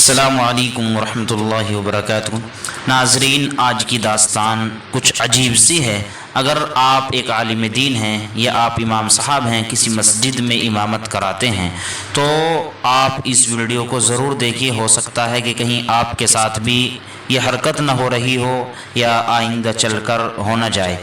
السلام علیکم ورحمۃ اللہ وبرکاتہ۔ ناظرین، آج کی داستان کچھ عجیب سی ہے۔ اگر آپ ایک عالم دین ہیں یا آپ امام صاحب ہیں، کسی مسجد میں امامت کراتے ہیں، تو آپ اس ویڈیو کو ضرور دیکھیے۔ ہو سکتا ہے کہ کہیں آپ کے ساتھ بھی یہ حرکت نہ ہو رہی ہو یا آئندہ چل کر ہو نہ جائے۔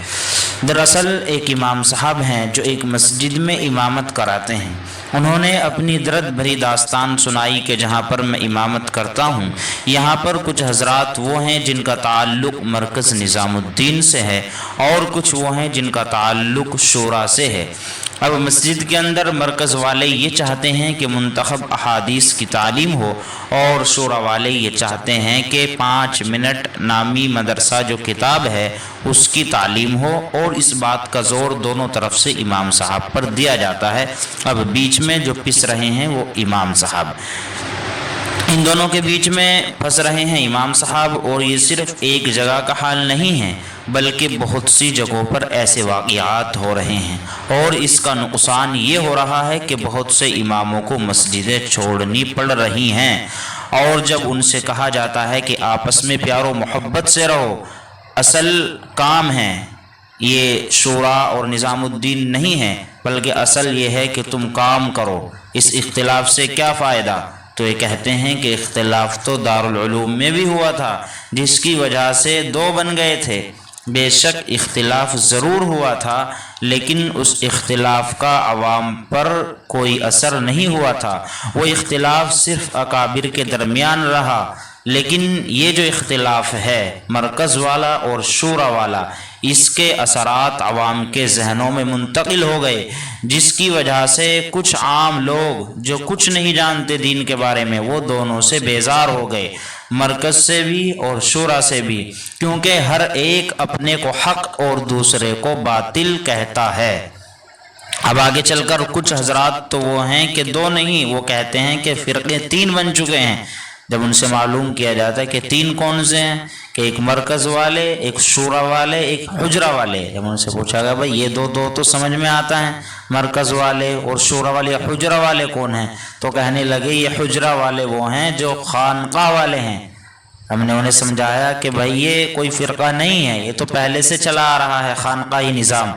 دراصل ایک امام صاحب ہیں جو ایک مسجد میں امامت کراتے ہیں۔ انہوں نے اپنی درد بھری داستان سنائی کہ جہاں پر میں امامت کرتا ہوں، یہاں پر کچھ حضرات وہ ہیں جن کا تعلق مرکز نظام الدین سے ہے، اور کچھ وہ ہیں جن کا تعلق شورا سے ہے۔ اب مسجد کے اندر مرکز والے یہ چاہتے ہیں کہ منتخب احادیث کی تعلیم ہو، اور شورا والے یہ چاہتے ہیں کہ 5 منٹ نامی مدرسہ جو کتاب ہے اس کی تعلیم ہو، اور اس بات کا زور دونوں طرف سے امام صاحب پر دیا جاتا ہے۔ اب بیچ میں جو پس رہے ہیں وہ امام صاحب، ان دونوں کے بیچ میں پھنس رہے ہیں امام صاحب۔ اور یہ صرف ایک جگہ کا حال نہیں ہے، بلکہ بہت سی جگہوں پر ایسے واقعات ہو رہے ہیں، اور اس کا نقصان یہ ہو رہا ہے کہ بہت سے اماموں کو مسجدیں چھوڑنی پڑ رہی ہیں۔ اور جب ان سے کہا جاتا ہے کہ آپس میں پیار و محبت سے رہو، اصل کام ہے یہ شورا اور نظام الدین نہیں ہے، بلکہ اصل یہ ہے کہ تم کام کرو، اس اختلاف سے کیا فائدہ؟ تو یہ کہتے ہیں کہ اختلاف تو دارالعلوم میں بھی ہوا تھا، جس کی وجہ سے 2 بن گئے تھے۔ بے شک اختلاف ضرور ہوا تھا، لیکن اس اختلاف کا عوام پر کوئی اثر نہیں ہوا تھا۔ وہ اختلاف صرف اکابر کے درمیان رہا، لیکن یہ جو اختلاف ہے مرکز والا اور شورا والا، اس کے اثرات عوام کے ذہنوں میں منتقل ہو گئے، جس کی وجہ سے کچھ عام لوگ جو کچھ نہیں جانتے دین کے بارے میں، وہ دونوں سے بیزار ہو گئے، مرکز سے بھی اور شورا سے بھی، کیونکہ ہر ایک اپنے کو حق اور دوسرے کو باطل کہتا ہے۔ اب آگے چل کر کچھ حضرات تو وہ ہیں کہ 2 نہیں، وہ کہتے ہیں کہ فرقے 3 بن چکے ہیں۔ جب ان سے معلوم کیا جاتا ہے کہ 3 کون سے ہیں، کہ ایک مرکز والے، ایک شورا والے، ایک حجرہ والے، جب ان سے پوچھا گیا بھائی یہ 2 تو سمجھ میں آتا ہے، مرکز والے اور شورا والے، حجرہ والے کون ہیں؟ تو کہنے لگے یہ حجرہ والے وہ ہیں جو خانقاہ والے ہیں۔ ہم نے انہیں سمجھایا کہ بھائی یہ کوئی فرقہ نہیں ہے، یہ تو پہلے سے چلا آ رہا ہے خانقاہی نظام۔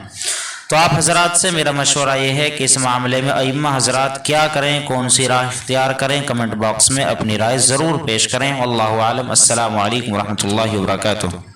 تو آپ حضرات سے میرا مشورہ یہ ہے کہ اس معاملے میں ائمہ حضرات کیا کریں، کون سی راہ اختیار کریں، کمنٹ باکس میں اپنی رائے ضرور پیش کریں۔ واللہ اعلم۔ السلام علیکم ورحمۃ اللہ وبرکاتہ۔